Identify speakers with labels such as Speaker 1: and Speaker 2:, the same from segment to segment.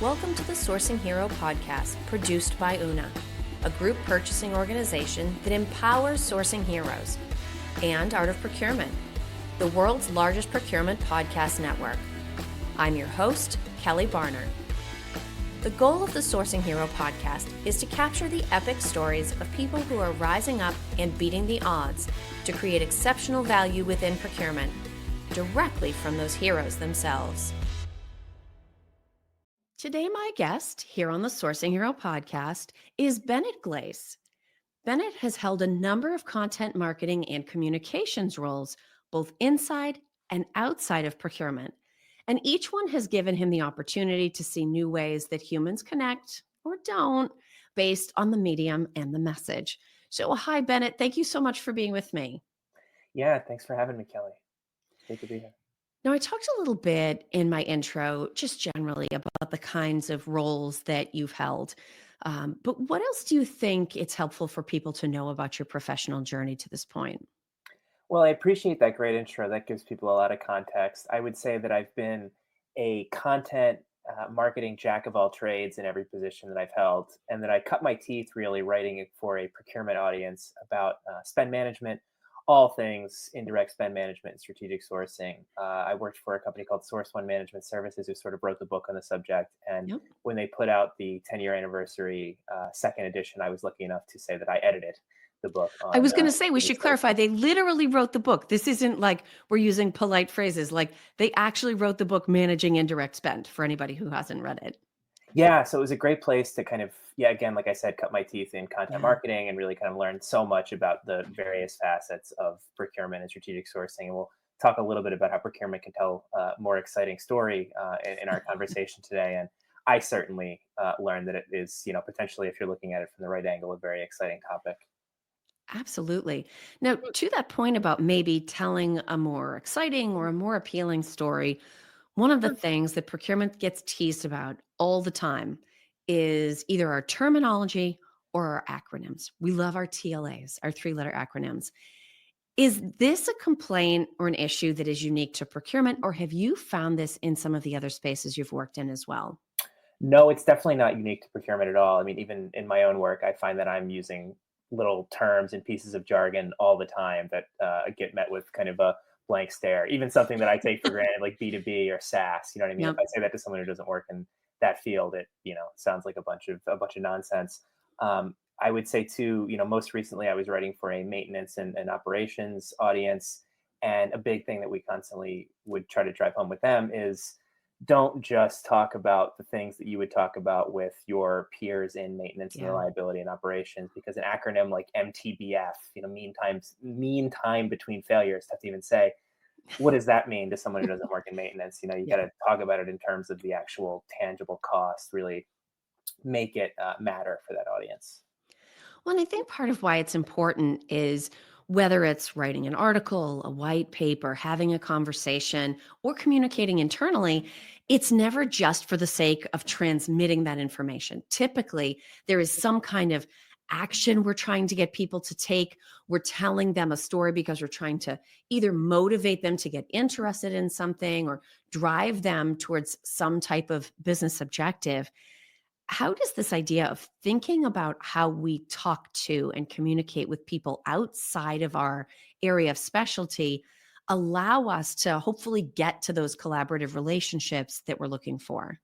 Speaker 1: Welcome to the Sourcing Hero podcast, produced by Una, a group purchasing organization that empowers sourcing heroes, and Art of Procurement, the world's largest procurement podcast network. I'm your host, Kelly Barnard. The goal of the Sourcing Hero podcast is to capture the epic stories of people who are rising up and beating the odds to create exceptional value within procurement, directly from those heroes themselves. Today, my guest here on the Sourcing Hero podcast is Bennett Glace. Bennett has held a number of content marketing and communications roles, both inside and outside of procurement. And each one has given him the opportunity to see new ways that humans connect or don't based on the medium and the message. So, hi, Bennett. Thank you so much for being with me.
Speaker 2: Yeah, thanks for having me, Kelly. Great to be here.
Speaker 1: Now, I talked a little bit in my intro, just generally about the kinds of roles that you've held. But what else do you think it's helpful for people to know about your professional journey to this point?
Speaker 2: Well, I appreciate that great intro. That gives people a lot of context. I would say that I've been a content marketing jack of all trades in every position that I've held, and that I cut my teeth really writing it for a procurement audience about spend management, all things indirect spend management and strategic sourcing. I worked for a company called Source One Management Services, who sort of wrote the book on the subject. And
Speaker 1: Yep.
Speaker 2: when they put out the 10-year anniversary second edition, I was lucky enough to say that I edited the book
Speaker 1: I
Speaker 2: on
Speaker 1: was going to say we
Speaker 2: strategic
Speaker 1: should
Speaker 2: sourcing.
Speaker 1: clarify. They literally wrote the book. This isn't like we're using polite phrases. Like they actually wrote the book Managing Indirect Spend for anybody who hasn't read it.
Speaker 2: Yeah, so it was a great place to kind of, yeah, again, like I said, cut my teeth in content
Speaker 1: Yeah.
Speaker 2: marketing and really kind of learn so much about the various facets of procurement and strategic sourcing. And we'll talk a little bit about how procurement can tell a more exciting story in our conversation today. And I certainly learned that it is, potentially, if you're looking at it from the right angle, a very exciting topic.
Speaker 1: Absolutely. Now, to that point about maybe telling a more exciting or a more appealing story, one of the things that procurement gets teased about all the time is either our terminology or our acronyms. We love our TLAs, our three-letter acronyms. Is this a complaint or an issue that is unique to procurement, or have you found this in some of the other spaces you've worked in as well?
Speaker 2: No, it's definitely not unique to procurement at all. I mean, even in my own work, I find that I'm using little terms and pieces of jargon all the time that get met with kind of a blank stare. Even something that I take for granted, like B2B or SaaS. You know what I mean? If
Speaker 1: Yep.
Speaker 2: I say that to someone who doesn't work in that field, it sounds like a bunch of nonsense. I would say too, most recently I was writing for a maintenance and operations audience, and a big thing that we constantly would try to drive home with them is don't just talk about the things that you would talk about with your peers in maintenance and
Speaker 1: Yeah.
Speaker 2: reliability and operations, because an acronym like MTBF, mean time between failures, tough to even say. What does that mean to someone who doesn't work in maintenance? You got
Speaker 1: Yeah.
Speaker 2: to talk about it in terms of the actual tangible cost, really make it matter for that audience.
Speaker 1: Well, and I think part of why it's important is whether it's writing an article, a white paper, having a conversation, or communicating internally, it's never just for the sake of transmitting that information. Typically, there is some kind of action we're trying to get people to take. We're telling them a story because we're trying to either motivate them to get interested in something or drive them towards some type of business objective. How does this idea of thinking about how we talk to and communicate with people outside of our area of specialty allow us to hopefully get to those collaborative relationships that we're looking for?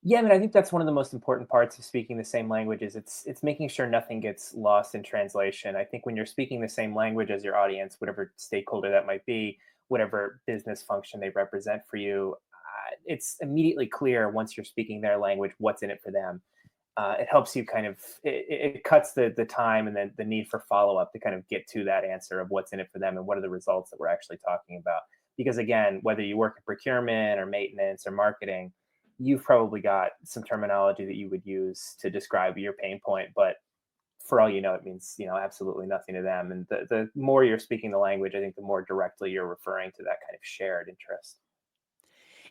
Speaker 2: Yeah, I mean, I think that's one of the most important parts of speaking the same language is it's making sure nothing gets lost in translation. I think when you're speaking the same language as your audience, whatever stakeholder that might be, whatever business function they represent for you, it's immediately clear once you're speaking their language what's in it for them. It helps you kind of it cuts the time and then the need for follow up to kind of get to that answer of what's in it for them and what are the results that we're actually talking about. Because again, whether you work in procurement or maintenance or marketing, you've probably got some terminology that you would use to describe your pain point, but for all you know, it means absolutely nothing to them. And the more you're speaking the language, I think the more directly you're referring to that kind of shared interest.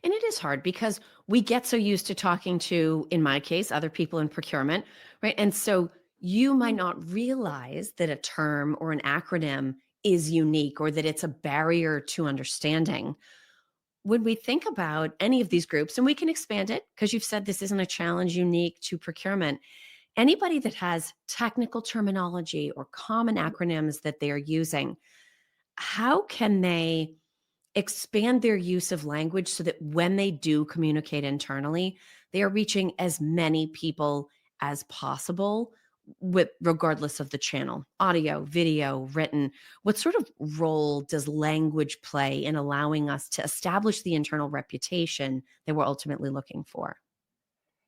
Speaker 1: And it is hard because we get so used to talking to, in my case, other people in procurement, right? And so you might not realize that a term or an acronym is unique or that it's a barrier to understanding. when we think about any of these groups, and we can expand it because you've said this isn't a challenge unique to procurement, anybody that has technical terminology or common acronyms that they're using, how can they expand their use of language so that when they do communicate internally, they are reaching as many people as possible with regardless of the channel, audio, video, written? What sort of role does language play in allowing us to establish the internal reputation that we're ultimately looking for?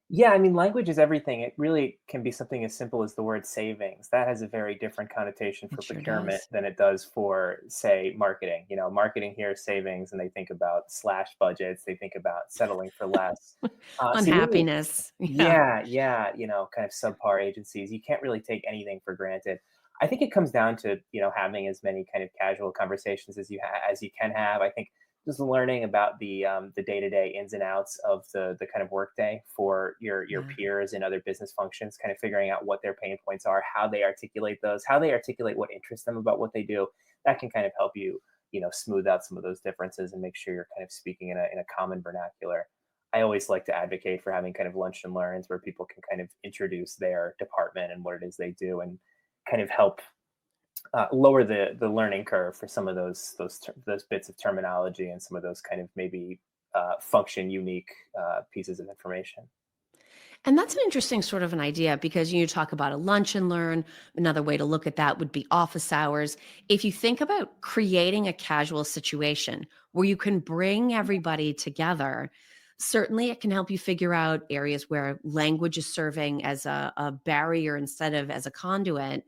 Speaker 2: Yeah, I mean, language is everything. It really can be something as simple as the word savings. That has a very different connotation
Speaker 1: It
Speaker 2: for
Speaker 1: sure
Speaker 2: procurement
Speaker 1: does.
Speaker 2: than it does for, say, marketing. Marketing here is savings, and they think about slash budgets. They think about settling for less. So really,
Speaker 1: Unhappiness. Yeah.
Speaker 2: yeah, yeah, kind of subpar agencies. You can't really take anything for granted. I think it comes down to having as many kind of casual conversations as as you can have. I think just learning about the day to day ins and outs of the kind of workday for your
Speaker 1: Yeah.
Speaker 2: peers and other business functions, kind of figuring out what their pain points are, how they articulate those, how they articulate what interests them about what they do. That can kind of help you smooth out some of those differences and make sure you're kind of speaking in a common vernacular. I always like to advocate for having kind of lunch and learns where people can kind of introduce their department and what it is they do, and kind of help lower the learning curve for some of those bits of terminology and some of those kind of maybe function unique pieces of information.
Speaker 1: And that's an interesting sort of an idea because you talk about a lunch and learn. Another way to look at that would be office hours. If you think about creating a casual situation where you can bring everybody together, certainly it can help you figure out areas where language is serving as a barrier instead of as a conduit.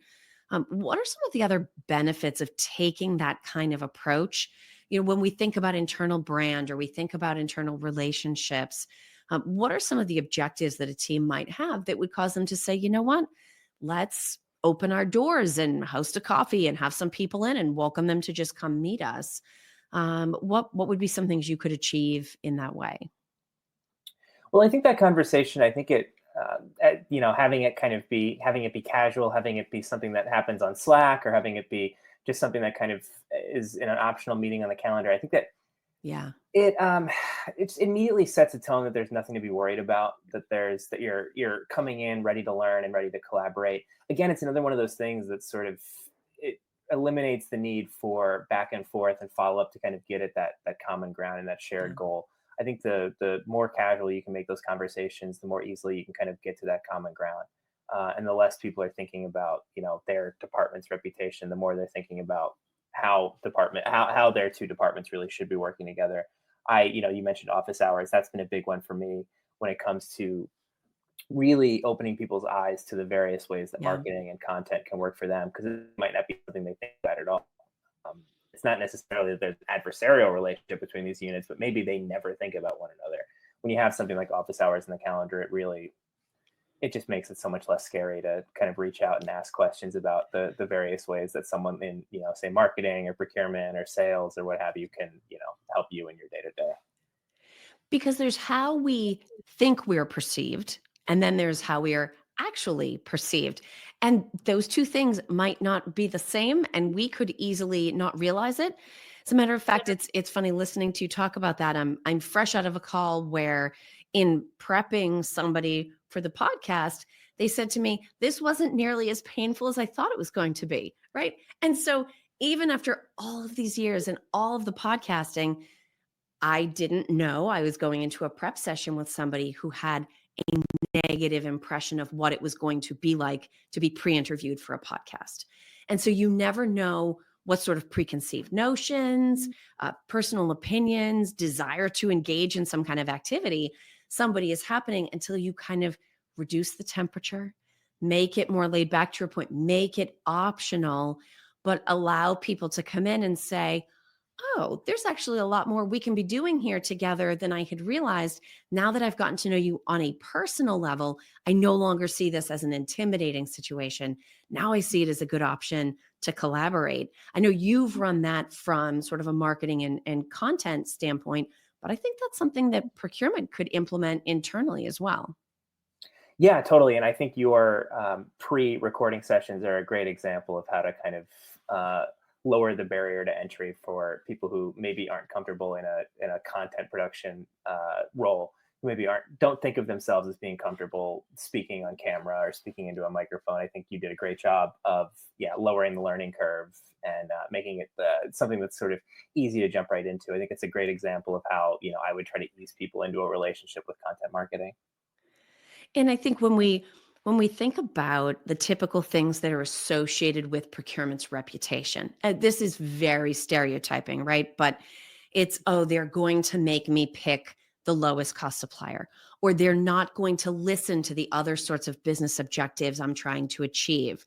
Speaker 1: What are some of the other benefits of taking that kind of approach? When we think about internal brand or we think about internal relationships, what are some of the objectives that a team might have that would cause them to say, you know what, let's open our doors and host a coffee and have some people in and welcome them to just come meet us? What would be some things you could achieve in that way?
Speaker 2: Well, I think that conversation, I think it, having it be casual, having it be something that happens on Slack, or having it be just something that kind of is in an optional meeting on the calendar. I think that
Speaker 1: Yeah,
Speaker 2: it immediately sets a tone that there's nothing to be worried about. That you're coming in ready to learn and ready to collaborate. Again, it's another one of those things that sort of it eliminates the need for back and forth and follow up to kind of get at that common ground and that shared
Speaker 1: yeah.
Speaker 2: goal. I think the more casual you can make those conversations, the more easily you can kind of get to that common ground. And the less people are thinking about their department's reputation, the more they're thinking about how their two departments really should be working together. You mentioned office hours. That's been a big one for me when it comes to really opening people's eyes to the various ways that
Speaker 1: Yeah.
Speaker 2: marketing and content can work for them, because it might not be something they think about at all. It's not necessarily that there's an adversarial relationship between these units, but maybe they never think about one another. When you have something like office hours in the calendar, it just makes it so much less scary to kind of reach out and ask questions about the various ways that someone in say marketing or procurement or sales or what have you can help you in your day to day.
Speaker 1: Because there's how we think we're perceived, and then there's how we are actually perceived. And those two things might not be the same, and we could easily not realize it. As a matter of fact, it's funny listening to you talk about that. I'm fresh out of a call where in prepping somebody for the podcast, they said to me, this wasn't nearly as painful as I thought it was going to be. Right. And so even after all of these years and all of the podcasting, I didn't know I was going into a prep session with somebody who had a negative impression of what it was going to be like to be pre-interviewed for a podcast. And so you never know what sort of preconceived notions, personal opinions, desire to engage in some kind of activity somebody is happening until you kind of reduce the temperature, make it more laid back, to your point, make it optional, but allow people to come in and say, oh, there's actually a lot more we can be doing here together than I had realized. Now that I've gotten to know you on a personal level, I no longer see this as an intimidating situation. Now I see it as a good option to collaborate. I know you've run that from sort of a marketing and content standpoint, but I think that's something that procurement could implement internally as well.
Speaker 2: Yeah, totally. And I think your pre-recording sessions are a great example of how to kind of lower the barrier to entry for people who maybe aren't comfortable in a content production role, who maybe aren't don't think of themselves as being comfortable speaking on camera or speaking into a microphone. I think you did a great job of lowering the learning curve and making it something that's sort of easy to jump right into. I think it's a great example of how I would try to ease people into a relationship with content marketing.
Speaker 1: And I think when we think about the typical things that are associated with procurement's reputation, this is very stereotyping, right? But it's, oh, they're going to make me pick the lowest cost supplier, or they're not going to listen to the other sorts of business objectives I'm trying to achieve,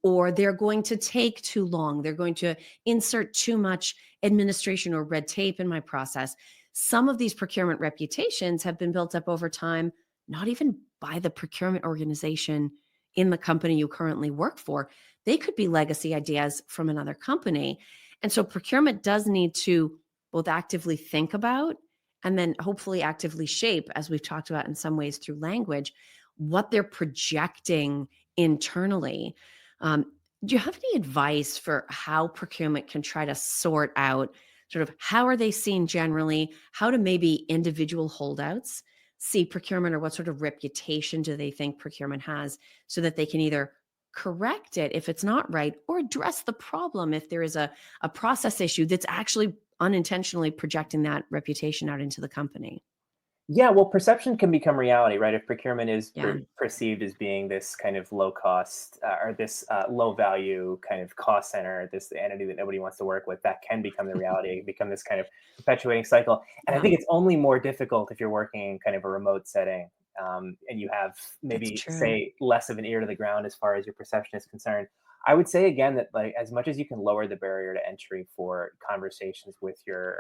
Speaker 1: or they're going to take too long. They're going to insert too much administration or red tape in my process. Some of these procurement reputations have been built up over time, not even by the procurement organization in the company you currently work for. They could be legacy ideas from another company. And so procurement does need to both actively think about and then hopefully actively shape, as we've talked about in some ways through language, what they're projecting internally. Um, do you have any advice for how procurement can try to sort out sort of how are they seen generally, how do maybe individual holdouts see procurement, or what sort of reputation do they think procurement has, so that they can either correct it if it's not right or address the problem if there is a process issue that's actually unintentionally projecting that reputation out into the company?
Speaker 2: Yeah, well, perception can become reality, right? If procurement is
Speaker 1: Yeah.
Speaker 2: perceived as being this kind of low cost or this low value kind of cost center, this entity that nobody wants to work with, that can become the reality. It can become this kind of perpetuating cycle. And I
Speaker 1: Yeah,
Speaker 2: think it's only more difficult if you're working in kind of a remote setting, and you have
Speaker 1: that's
Speaker 2: maybe,
Speaker 1: true.
Speaker 2: say, less of an ear to the ground as far as your perception is concerned. I would say again that, like, as much as you can lower the barrier to entry for conversations with your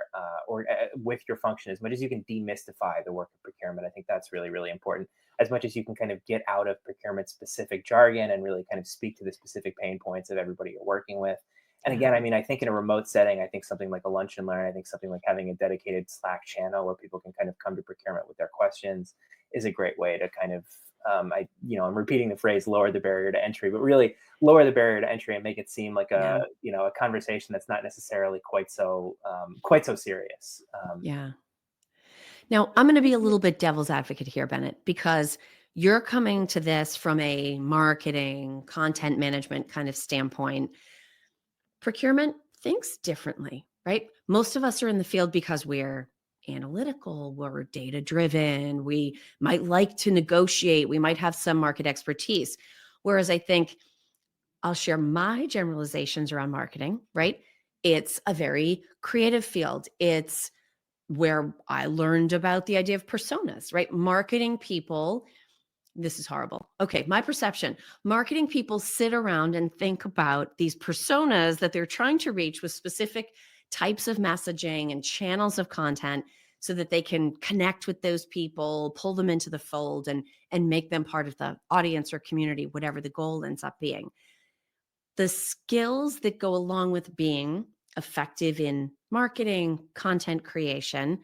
Speaker 2: or with your function, as much as you can demystify the work of procurement, I think that's really really important. As much as you can kind of get out of procurement specific jargon and really kind of speak to the specific pain points of everybody you're working with. And
Speaker 1: Yeah.
Speaker 2: again, I mean, I think in a remote setting, I think something like a lunch and learn, I think something like having a dedicated Slack channel where people can kind of come to procurement with their questions is a great way to kind of I'm repeating the phrase lower the barrier to entry, but really lower the barrier to entry and make it seem like
Speaker 1: Yeah.
Speaker 2: a conversation that's not necessarily quite so serious.
Speaker 1: Yeah. Now, I'm going to be a little bit devil's advocate here, Bennett, because you're coming to this from a marketing, content management kind of standpoint. Procurement thinks differently, right? Most of us are in the field because we're analytical, we're data driven, we might like to negotiate, we might have some market expertise. Whereas I think I'll share my generalizations around marketing, right? It's a very creative field. It's where I learned about the idea of personas, right? Marketing people, this is horrible. Okay, my perception. Marketing people sit around and think about these personas that they're trying to reach with specific types of messaging and channels of content so that they can connect with those people, pull them into the fold and make them part of the audience or community, whatever the goal ends up being. The skills that go along with being effective in marketing, content creation,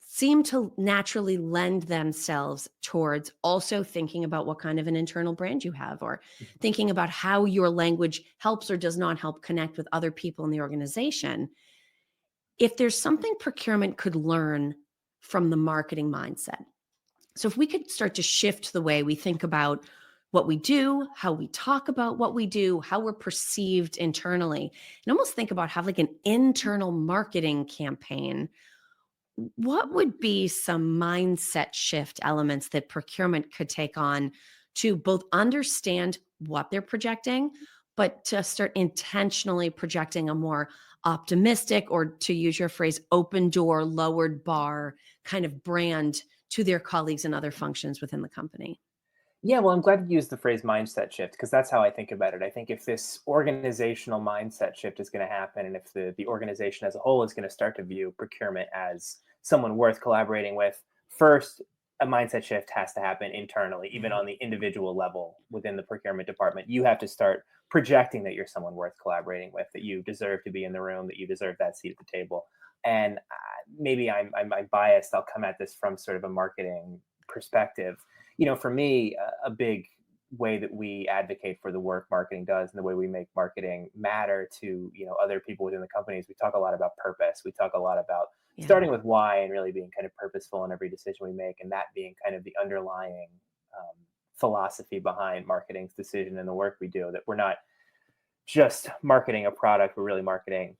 Speaker 1: seem to naturally lend themselves towards also thinking about what kind of an internal brand you have, or thinking about how your language helps or does not help connect with other people in the organization. If there's something procurement could learn from the marketing mindset, so if we could start to shift the way we think about what we do, how we talk about what we do, how we're perceived internally, and almost think about have like an internal marketing campaign, what would be some mindset shift elements that procurement could take on to both understand what they're projecting, but to start intentionally projecting a more optimistic, or to use your phrase, open door, lowered bar kind of brand to their colleagues and other functions within the company?
Speaker 2: Yeah, well, I'm glad you used the phrase mindset shift because that's how I think about it. I think if this organizational mindset shift is going to happen, and if the organization as a whole is going to start to view procurement as someone worth collaborating with, first, a mindset shift has to happen internally, even
Speaker 1: Yeah.
Speaker 2: on the individual level within the procurement department. You have to start projecting that you're someone worth collaborating with, that you deserve to be in the room, that you deserve that seat at the table. And maybe I'm biased. I'll come at this from sort of a marketing perspective. For me, a big way that we advocate for the work marketing does and the way we make marketing matter to, other people within the companies. We talk a lot about purpose. We talk a lot about
Speaker 1: Yeah.
Speaker 2: starting with why and really being kind of purposeful in every decision we make, and that being kind of the underlying um, philosophy behind marketing's decision and the work we do, that we're not just marketing a product, we're really marketing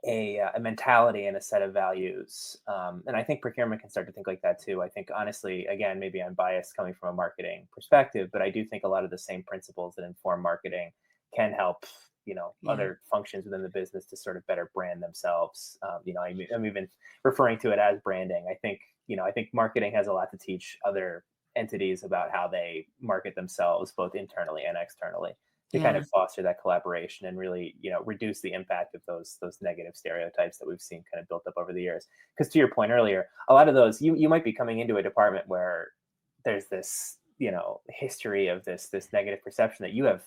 Speaker 2: a mentality and a set of values. And I think procurement can start to think like that too. I think, honestly, again, maybe I'm biased coming from a marketing perspective, but I do think a lot of the same principles that inform marketing can help,
Speaker 1: Yeah.
Speaker 2: other functions within the business to sort of better brand themselves. I'm even referring to it as branding. I think marketing has a lot to teach other entities about how they market themselves, both internally and externally, to kind
Speaker 1: Yeah.
Speaker 2: of foster that collaboration and really, reduce the impact of those negative stereotypes that we've seen kind of built up over the years. Because to your point earlier, a lot of those, you might be coming into a department where there's this, history of this negative perception that you have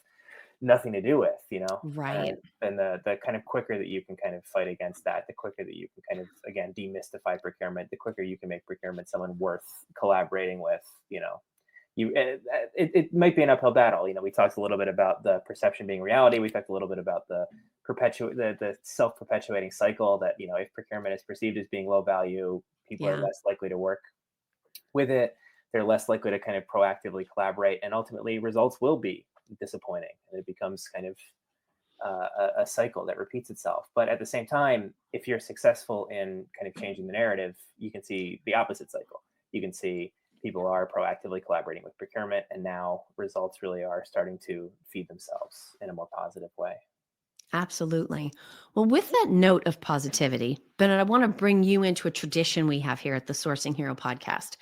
Speaker 2: nothing to do with,
Speaker 1: Right.
Speaker 2: and the kind of quicker that you can kind of fight against that, the quicker that you can kind of, again, demystify procurement, the quicker you can make procurement someone worth collaborating with. It might be an uphill battle. We talked a little bit about the perception being reality. We talked a little bit about the self-perpetuating cycle that, if procurement is perceived as being low value, people are
Speaker 1: Yeah.
Speaker 2: less likely to work with it. They're less likely to kind of proactively collaborate, and ultimately results will be disappointing, and it becomes kind of a cycle that repeats itself. But at the same time, if you're successful in kind of changing the narrative, you can see the opposite cycle. You can see people are proactively collaborating with procurement, and now results really are starting to feed themselves in a more positive way.
Speaker 1: Absolutely. Well, with that note of positivity, Bennett, I want to bring you into a tradition we have here at the Sourcing Hero podcast.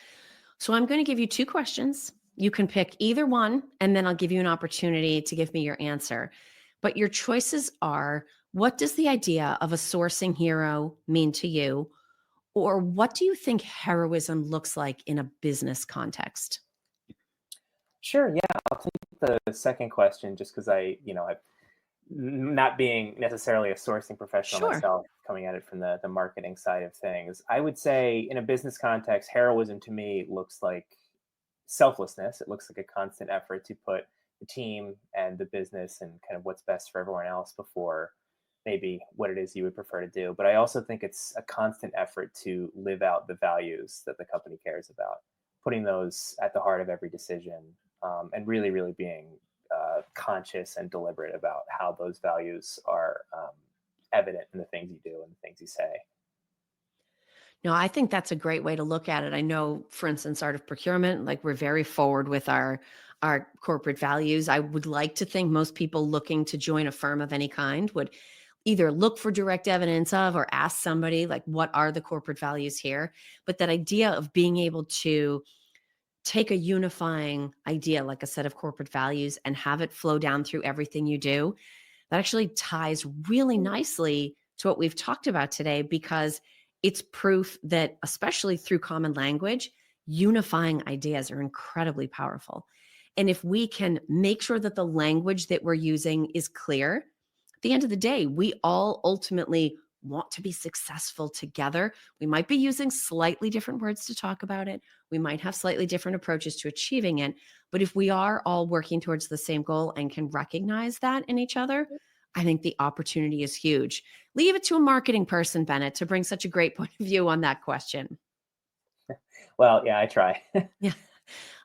Speaker 1: So I'm going to give you two questions. You can pick either one, and then I'll give you an opportunity to give me your answer. But your choices are: what does the idea of a sourcing hero mean to you? Or what do you think heroism looks like in a business context?
Speaker 2: Sure, yeah, I'll take the second question just because not being necessarily a sourcing professional
Speaker 1: Sure.
Speaker 2: myself, coming at it from the marketing side of things. I would say in a business context, heroism to me looks like selflessness. It looks like a constant effort to put the team and the business and kind of what's best for everyone else before maybe what it is you would prefer to do. But I also think it's a constant effort to live out the values that the company cares about, putting those at the heart of every decision, and really, really being conscious and deliberate about how those values are evident in the things you do and the things you say.
Speaker 1: No, I think that's a great way to look at it. I know, for instance, art of procurement, like we're very forward with our corporate values. I would like to think most people looking to join a firm of any kind would either look for direct evidence of or ask somebody like, what are the corporate values here? But that idea of being able to take a unifying idea like a set of corporate values and have it flow down through everything you do, that actually ties really nicely to what we've talked about today, because it's proof that, especially through common language, unifying ideas are incredibly powerful. And if we can make sure that the language that we're using is clear, at the end of the day, we all ultimately want to be successful together. We might be using slightly different words to talk about it. We might have slightly different approaches to achieving it. But if we are all working towards the same goal and can recognize that in each other, I think the opportunity is huge. Leave it to a marketing person, Bennett, to bring such a great point of view on that question.
Speaker 2: Well, yeah, I try.
Speaker 1: Yeah.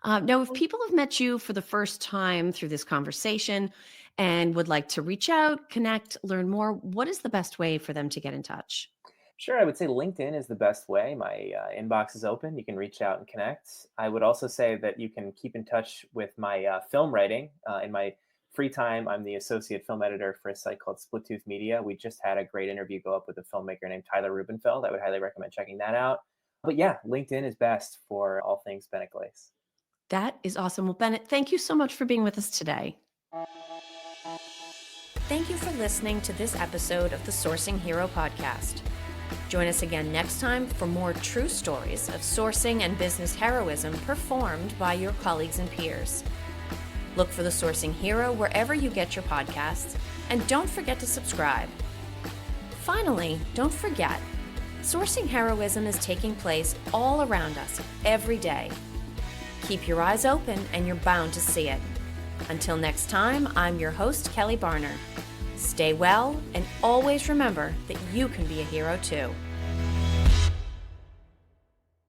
Speaker 1: Now, if people have met you for the first time through this conversation and would like to reach out, connect, learn more, what is the best way for them to get in touch?
Speaker 2: Sure, I would say LinkedIn is the best way. My inbox is open. You can reach out and connect. I would also say that you can keep in touch with my film writing. In my free time, I'm the associate film editor for a site called Split Tooth Media. We just had a great interview go up with a filmmaker named Tyler Rubenfeld. I would highly recommend checking that out. But yeah, LinkedIn is best for all things Bennett Glace.
Speaker 1: That is awesome. Well, Bennett, thank you so much for being with us today. Thank you for listening to this episode of the Sourcing Hero podcast. Join us again next time for more true stories of sourcing and business heroism performed by your colleagues and peers. Look for the Sourcing Hero wherever you get your podcasts, and don't forget to subscribe. Finally, don't forget, sourcing heroism is taking place all around us every day. Keep your eyes open and you're bound to see it.
Speaker 3: Until next time, I'm your host, Kelly Barner. Stay well, and always remember that you can be a hero too.